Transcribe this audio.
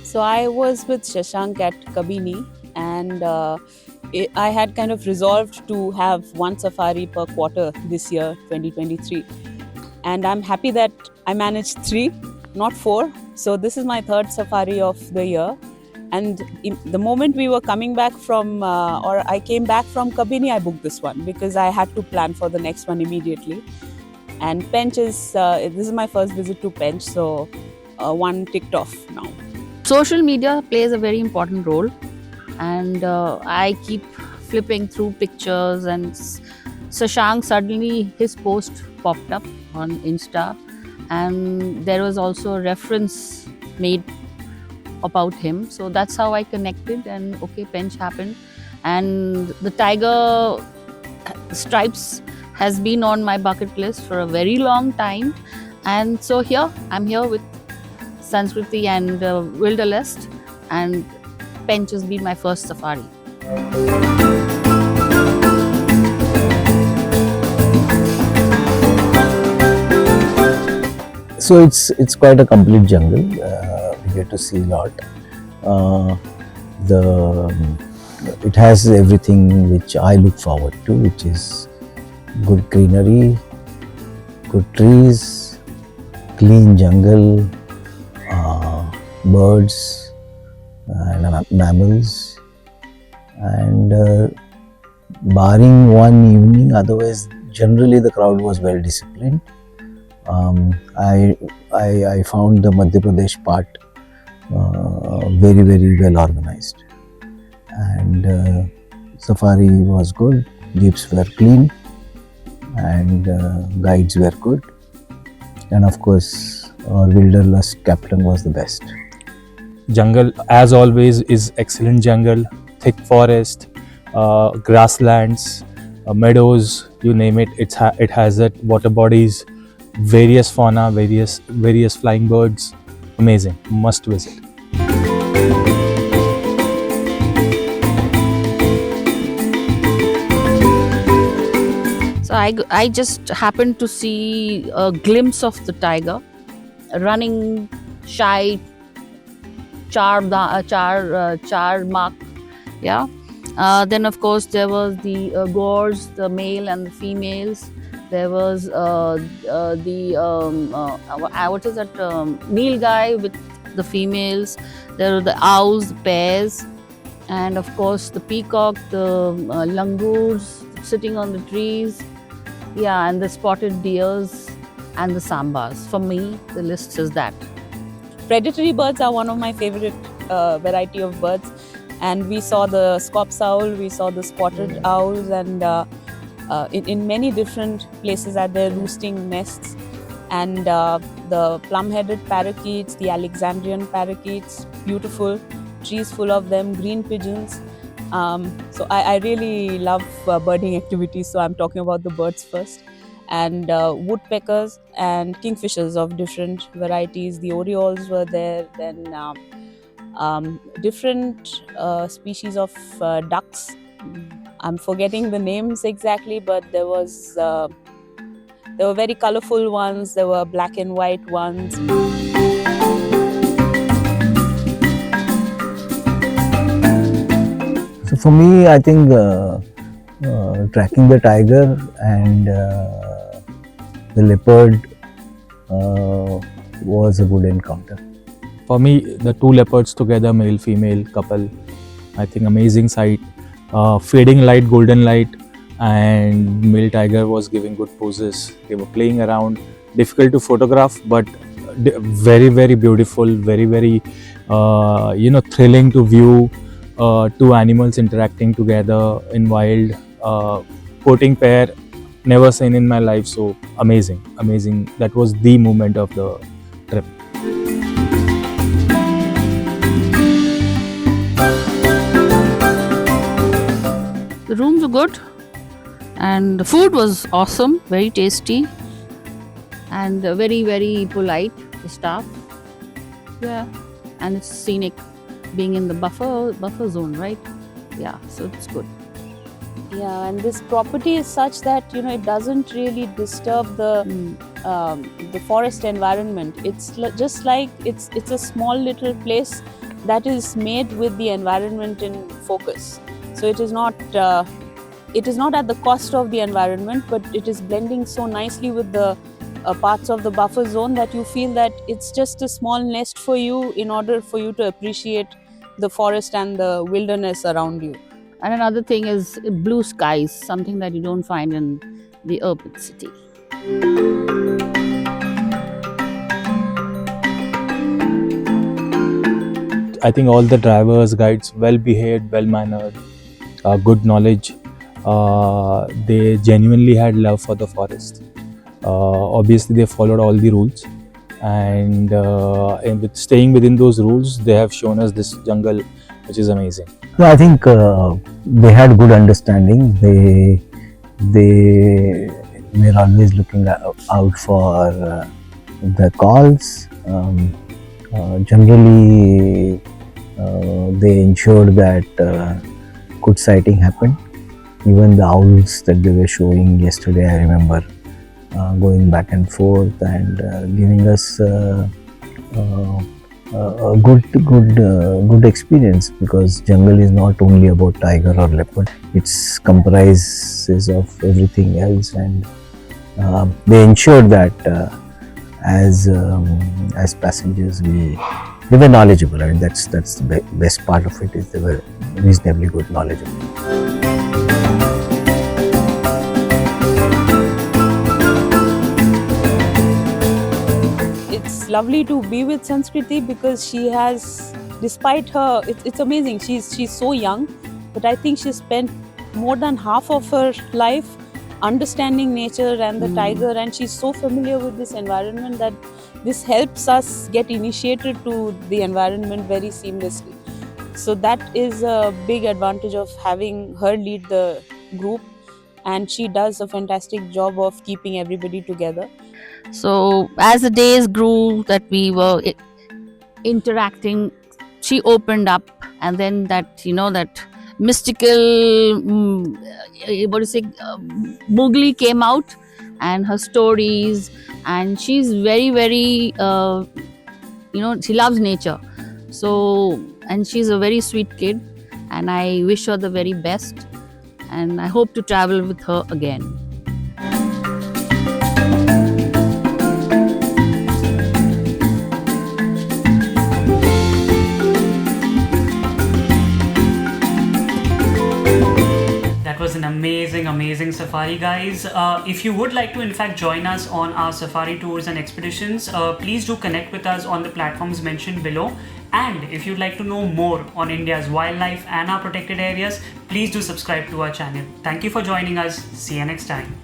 So I was with Shashank at Kabini, and I had kind of resolved to have one safari per quarter this year, 2023. And I'm happy that I managed 3, not 4. So this is my 3rd safari of the year. And the moment we were coming back from, or I came back from Kabini, I booked this one because I had to plan for the next one immediately. And Pench is, this is my first visit to Pench, so one ticked off now. Social media plays a very important role, and I keep flipping through pictures, and Shashank, suddenly his post popped up on Insta, and there was also a reference made about him. So that's how I connected, and okay, Pench happened. And the tiger stripes has been on my bucket list for a very long time, and so I'm here with Sanskriti and Wilderlust, and Pench has been my first safari. So it's quite a complete jungle. We get to see a lot. It has everything which I look forward to, which is good greenery, good trees, clean jungle, birds and mammals, and barring one evening, otherwise generally the crowd was well disciplined. I found the Madhya Pradesh part very well organized, and safari was good, jeeps were clean, and guides were good, and of course our Wilderlust captain was the best. Jungle, as always, is excellent jungle, thick forest, grasslands, meadows, you name it. It has it, water bodies, various fauna, various flying birds. Amazing, must visit. So I just happened to see a glimpse of the tiger running shy char mark. Yeah. Then of course there was the gores, the male and the females. There was what is that nilgai with the females. There were the owls, the pairs, and of course the peacock, the langurs sitting on the trees. Yeah, and the spotted deers and the sambas. For me, the list is that. Predatory birds are one of my favorite variety of birds, and we saw the scops owl, we saw the spotted owls, and in many different places at their roosting nests, and the plum-headed parakeets, the Alexandrian parakeets, beautiful, trees full of them, green pigeons. So I really love birding activities, so I'm talking about the birds first. And woodpeckers and kingfishers of different varieties. The orioles were there, then different species of ducks. I'm forgetting the names exactly, but there were very colorful ones, there were black and white ones. So for me, I think tracking the tiger and the leopard was a good encounter. For me, the 2 leopards together, male female couple, I think amazing sight. Fading light, golden light, and male tiger was giving good poses. They were playing around, difficult to photograph, but very beautiful, very thrilling to view. 2 animals interacting together in wild, courting pair, never seen in my life. So amazing. That was the moment of the trip. The rooms were good, and the food was awesome, very tasty. and very, very polite, the staff. Yeah, and it's scenic, being in the buffer zone, right? Yeah, so it's good. Yeah, and this property is such that it doesn't really disturb the forest environment. It's just like it's a small little place that is made with the environment in focus. So it is not at the cost of the environment, but it is blending so nicely with the parts of the buffer zone that you feel that it's just a small nest for you in order for you to appreciate the forest and the wilderness around you. And another thing is blue skies, something that you don't find in the urban city. I think all the drivers, guides, well behaved, well mannered, good knowledge. They genuinely had love for the forest. Obviously, they followed all the rules, and with staying within those rules, they have shown us this jungle, which is amazing. Yeah, I think they had good understanding. They were always looking out for the calls. Generally, they ensured that good sighting happened. Even the owls that they were showing yesterday, I remember going back and forth and giving us a good experience, because jungle is not only about tiger or leopard. It's comprises of everything else, and they ensured that as passengers they were knowledgeable. I mean, that's the best part of it, is they were reasonably good knowledgeable. It's lovely to be with Sanskriti because she has, despite her, it's amazing. She's so young, but I think she spent more than half of her life understanding nature and the tiger, and she's so familiar with this environment that this helps us get initiated to the environment very seamlessly. So that is a big advantage of having her lead the group, and she does a fantastic job of keeping everybody together. So as the days grew that we were interacting, she opened up, and then that that mystical Mowgli came out, and her stories, and she's very, very she loves nature. So, and she's a very sweet kid, and I wish her the very best, and I hope to travel with her again. Was an amazing safari, guys. If you would like to in fact join us on our safari tours and expeditions, please do connect with us on the platforms mentioned below. And if you'd like to know more on India's wildlife and our protected areas, please do subscribe to our channel. Thank you for joining us. See you next time.